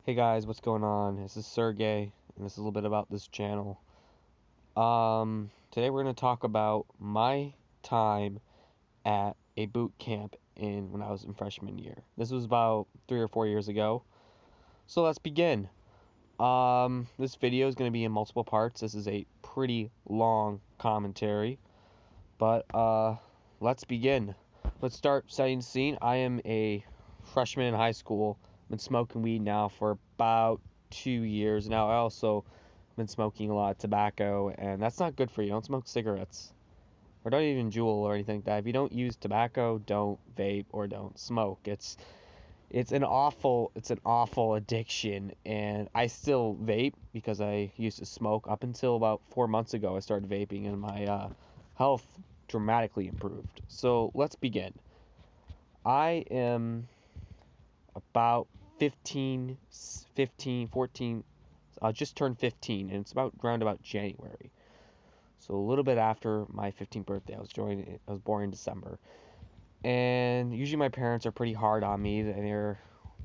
Hey guys, what's going on? This is Sergey, and this is a little bit about this channel. Today we're going to talk about my time at a boot camp when I was in freshman year. This was about 3 or 4 years ago. So let's begin. This video is going to be in multiple parts. This is a pretty long commentary, but let's begin. Let's start setting the scene. I am a freshman in high school. I've been smoking weed now for about 2 years now. I also been smoking a lot of tobacco, and that's not good for you. Don't smoke cigarettes, or don't even Juul or anything like that. If you don't use tobacco, don't vape or don't smoke. It's an awful addiction, and I still vape because I used to smoke up until about 4 months ago. I started vaping, and my health dramatically improved. So let's begin. I am about 14. I just turned 15, and it's around about January. So a little bit after my 15th birthday. I was born in December. And usually my parents are pretty hard on me.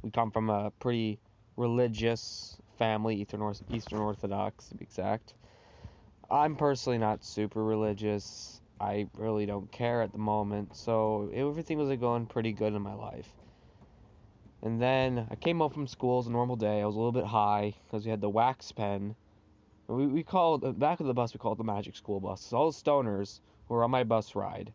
We come from a pretty religious family, Eastern Orthodox to be exact. I'm personally not super religious. I really don't care at the moment. So everything was going pretty good in my life. And then I came home from school. It was a normal day. I was a little bit high because we had the wax pen. We called the back of the bus. We called it the Magic School Bus. So all the stoners who were on my bus ride.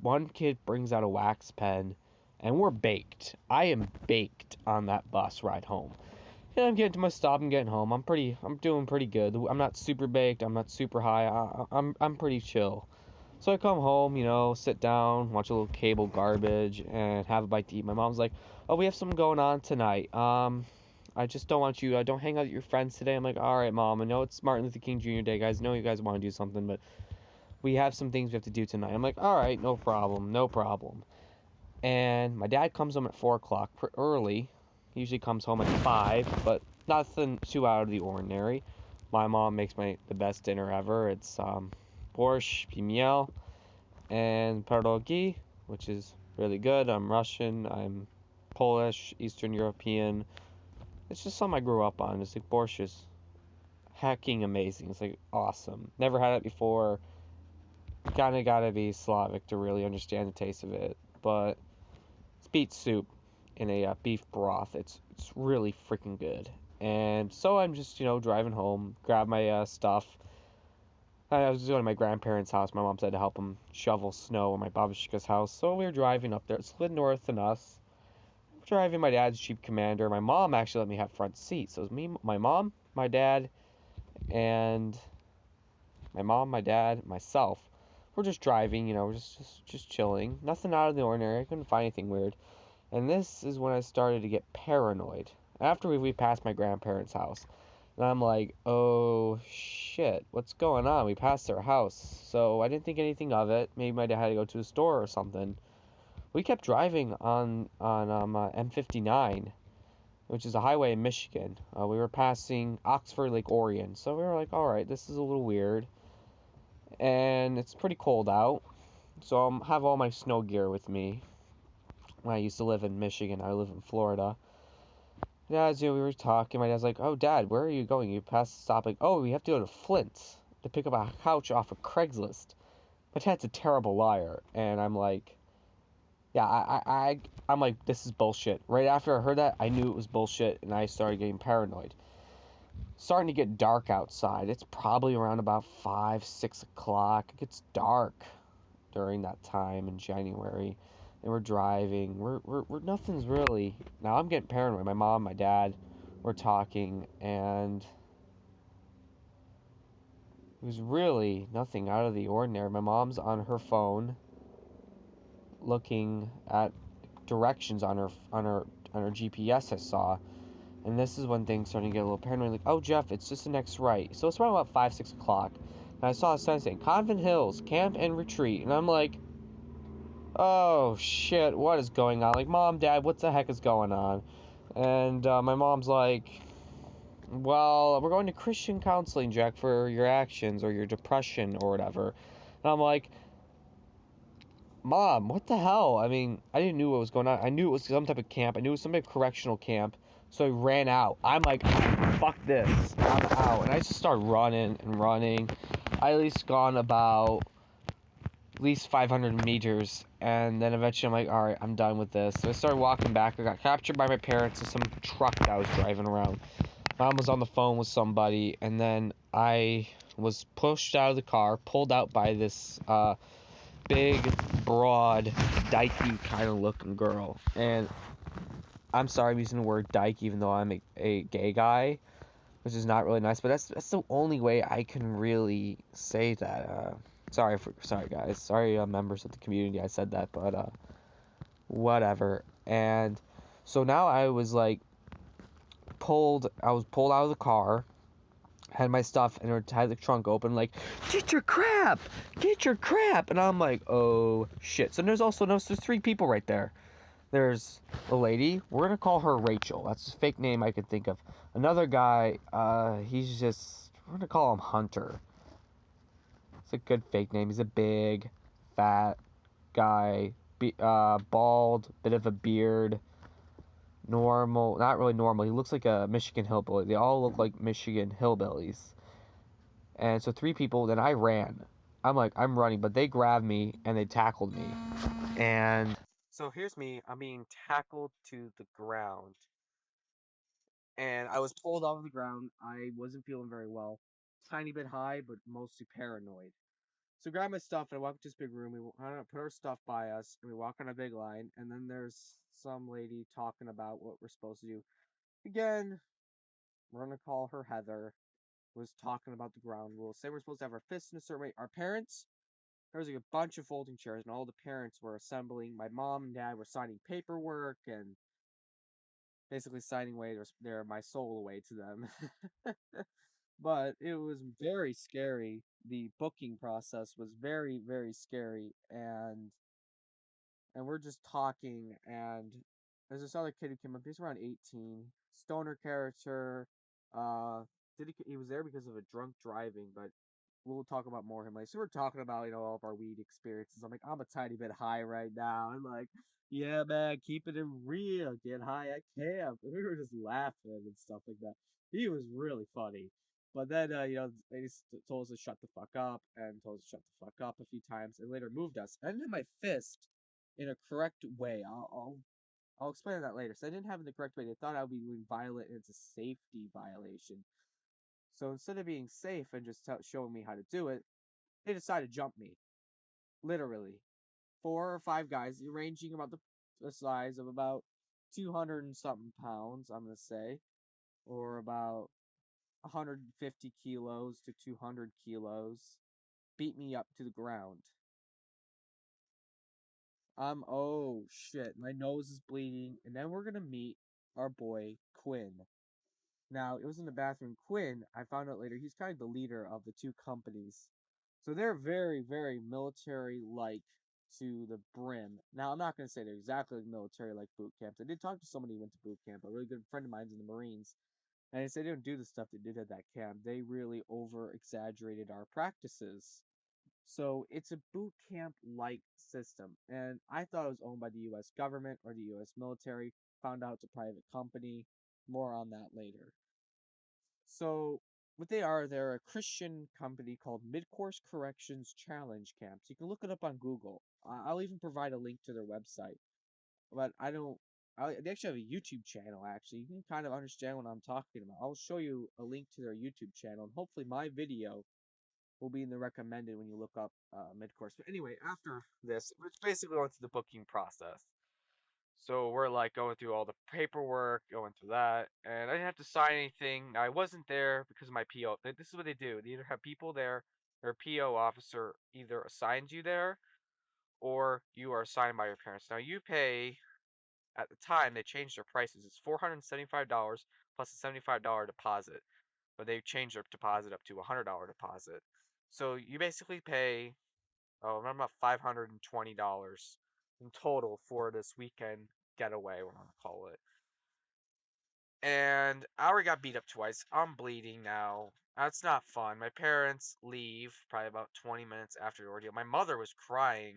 One kid brings out a wax pen, and we're baked. I am baked on that bus ride home. And I'm getting to my stop and getting home. I'm doing pretty good. I'm not super baked. I'm not super high. I'm pretty chill. So I come home, sit down, watch a little cable garbage, and have a bite to eat. My mom's like, "Oh, we have something going on tonight. I just don't want you. Don't hang out with your friends today." I'm like, "All right, Mom. I know it's Martin Luther King Jr. Day, guys. I know you guys want to do something, but we have some things we have to do tonight." I'm like, "All right, no problem, no problem." And my dad comes home at 4 o'clock, early. He usually comes home at 5, but nothing too out of the ordinary. My mom makes the best dinner ever. It's borscht, pimiel, and pierogi, which is really good. I'm Russian, I'm Polish, Eastern European. It's just something I grew up on. It's like borscht is hecking amazing. It's like awesome. Never had it before. Kinda gotta be Slavic to really understand the taste of it. But it's beet soup in a beef broth. It's really freaking good. And so I'm just driving home, grab my stuff. I was going to my grandparents' house. My mom said to help them shovel snow at my babushka's house. So we were driving up there. It's a little north than us. We're driving my dad's Jeep Commander. My mom actually let me have front seat. So it was me, my mom, my dad, and myself. We're just driving, we're just chilling. Nothing out of the ordinary. I couldn't find anything weird. And this is when I started to get paranoid. After we passed my grandparents' house. And I'm like, "Oh shit, what's going on?" We passed their house. So I didn't think anything of it. Maybe my dad had to go to the store or something. We kept driving on M59, which is a highway in Michigan. We were passing Oxford Lake Orion. So we were like, "All right, this is a little weird." And it's pretty cold out. So I have all my snow gear with me. When I used to live in Michigan, I live in Florida. And as we were talking, my dad's like, "Oh, Dad, where are you going?" You passed the stop, like, "Oh, we have to go to Flint to pick up a couch off of Craigslist." My dad's a terrible liar, and I'm like, "Yeah, I'm like, this is bullshit." Right after I heard that, I knew it was bullshit, and I started getting paranoid. Starting to get dark outside. It's probably around about 5, 6 o'clock. It gets dark during that time in January. And we're driving. We're nothing's really. Now I'm getting paranoid. My mom, my dad, we're talking, and it was really nothing out of the ordinary. My mom's on her phone, looking at directions on her GPS. I saw, and this is when things started to get a little paranoid. Like, "Oh, Jeff, it's just the next right." So it's around about 5, 6 o'clock, and I saw a sign saying Convent Hills Camp and Retreat, and I'm like, "Oh shit, what is going on?" Like, "Mom, Dad, what the heck is going on?" And my mom's like, "Well, we're going to Christian counseling, Jack, for your actions or your depression or whatever." And I'm like, "Mom, what the hell?" I mean, I didn't know what was going on. I knew it was some type of camp. I knew it was some type of correctional camp So I ran out. I'm like, fuck this. I'm out. And I just started running and running. I at least gone about at least 500 meters. And then eventually I'm like, alright, I'm done with this. So I started walking back. I got captured by my parents in some truck that I was driving around. Mom was on the phone with somebody. And then I was pushed out of the car, pulled out by this big, broad, dykey kind of looking girl. And I'm sorry I'm using the word dyke even though I'm a gay guy, which is not really nice, but that's the only way I can really say that. Sorry guys, sorry members of the community I said that, but whatever. And so now I was pulled out of the car, had my stuff, and had the trunk open, like, get your crap, and I'm like, oh shit. So there's three people right there. There's a lady. We're gonna call her Rachel. That's a fake name I could think of. Another guy. We're gonna call him Hunter. It's a good fake name. He's a big, fat guy. Bald, bit of a beard. Normal. Not really normal. He looks like a Michigan hillbilly. They all look like Michigan hillbillies. And so three people. Then I ran. I'm running, but they grabbed me and they tackled me. And so here's me. I'm being tackled to the ground. And I was pulled off the ground. I wasn't feeling very well. Tiny bit high, but mostly paranoid. So I grabbed my stuff and I walked to this big room. Put our stuff by us, and we walk on a big line. And then there's some lady talking about what we're supposed to do. Again, we're gonna call her Heather. Was talking about the ground rules. Say we're supposed to have our fists in a certain way. Our parents, there was like a bunch of folding chairs, and all the parents were assembling. My mom and dad were signing paperwork and basically signing away my soul away to them. But it was very scary. The booking process was very, very scary, and we're just talking, and there's this other kid who came up. He's around 18, stoner character. Uh, he was there because of a drunk driving, but we'll talk about more of him later. So we're talking about, all of our weed experiences. I'm like, I'm a tiny bit high right now. I'm like, yeah, man, keep it in real. Get high at camp. And we were just laughing and stuff like that. He was really funny. But then, they just told us to shut the fuck up and told us to shut the fuck up a few times and later moved us. I didn't have my fist in a correct way. I'll explain that later. So I didn't have it in the correct way. They thought I would be doing violent and it's a safety violation. So instead of being safe and just showing me how to do it, they decided to jump me. Literally. 4 or 5 guys, ranging about the size of about 200 and something pounds, I'm going to say, or about 150 kilos to 200 kilos, beat me up to the ground. Oh shit, my nose is bleeding, and then we're going to meet our boy, Quinn. Now, it was in the bathroom. Quinn, I found out later, he's kind of the leader of the two companies. So they're very, very military like to the brim. Now, I'm not going to say they're exactly military like boot camps. I did talk to somebody who went to boot camp, a really good friend of mine's in the Marines. And they said they don't do the stuff they did at that camp. They really over exaggerated our practices. So it's a boot camp like system. And I thought it was owned by the US government or the US military. Found out it's a private company. More on that later. So what they're a Christian company called Midcourse Corrections Challenge Camps. You can look it up on Google. I'll even provide a link to their website. But I don't. They actually have a YouTube channel. Actually, you can kind of understand what I'm talking about. I'll show you a link to their YouTube channel, and hopefully my video will be in the recommended when you look up Midcourse. But anyway, after this, it's basically going through the booking process. So we're like going through all the paperwork, going through that, and I didn't have to sign anything. I wasn't there because of my PO. This is what they do. They either have people there, or a PO officer either assigns you there, or you are assigned by your parents. Now you pay, at the time they changed their prices. It's $475 plus a $75 deposit, but they changed their deposit up to a $100 deposit. So you basically pay, oh, around about $520 in total for this weekend getaway, we're gonna call it. And I already got beat up twice. I'm bleeding now. That's not fun. My parents leave probably about 20 minutes after the ordeal. My mother was crying,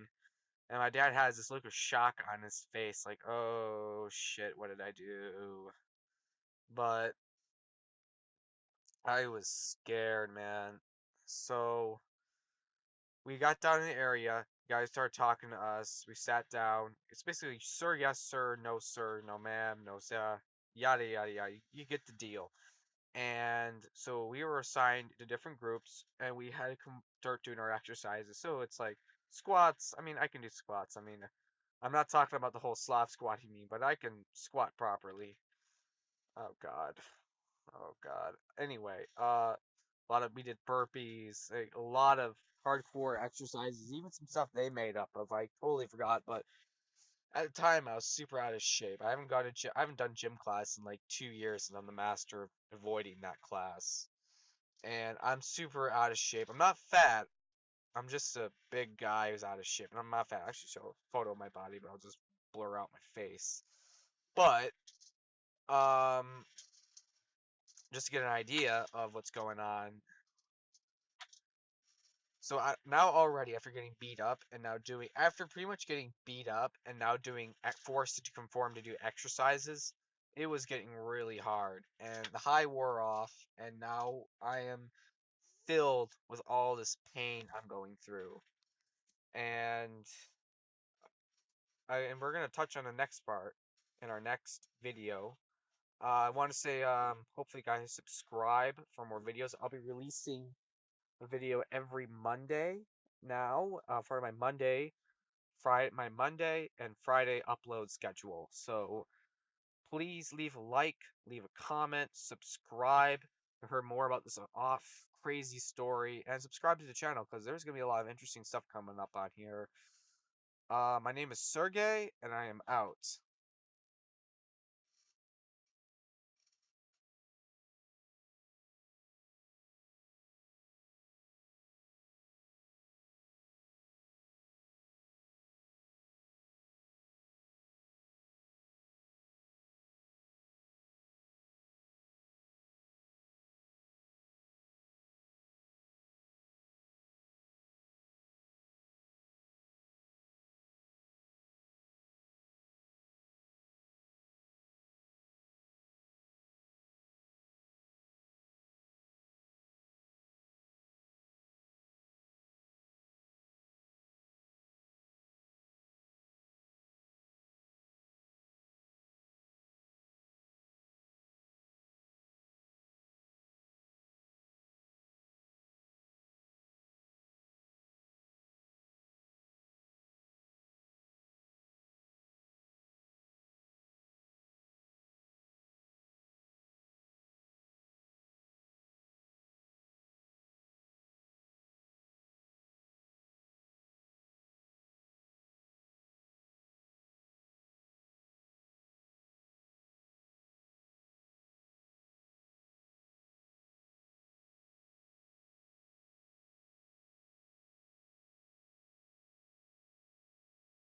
and my dad has this look of shock on his face, like, oh shit, what did I do? but I was scared, man. So we got down in the area. Guys started talking to us. We sat down. It's basically sir, yes, sir, no, ma'am, no, sir, yada yada yada. You get the deal. And so we were assigned to different groups, and we had to start doing our exercises. So it's like squats. I mean, I can do squats. I mean, I'm not talking about the whole Slav squat you mean, but I can squat properly. Oh God. Oh God. Anyway, a lot of we did burpees, like, a lot of hardcore exercises, even some stuff they made up of. I totally forgot, but at the time I was super out of shape. I haven't done gym class in like 2 years, and I'm the master of avoiding that class. And I'm super out of shape. I'm not fat. I'm just a big guy who's out of shape, and I'm not fat. I actually show a photo of my body, but I'll just blur out my face. But um, just to get an idea of what's going on, so now already after getting beat up and now doing after pretty much getting beat up and now doing forced to conform to do exercises, it was getting really hard, and the high wore off, and now I am filled with all this pain I'm going through, and and we're gonna touch on the next part in our next video. I want to say hopefully you guys subscribe for more videos. I'll be releasing a video every Monday now for my Monday and Friday upload schedule. So please leave a like, leave a comment, subscribe to hear more about this off crazy story, and subscribe to the channel because there's gonna be a lot of interesting stuff coming up on here. My name is Sergey, and I am out.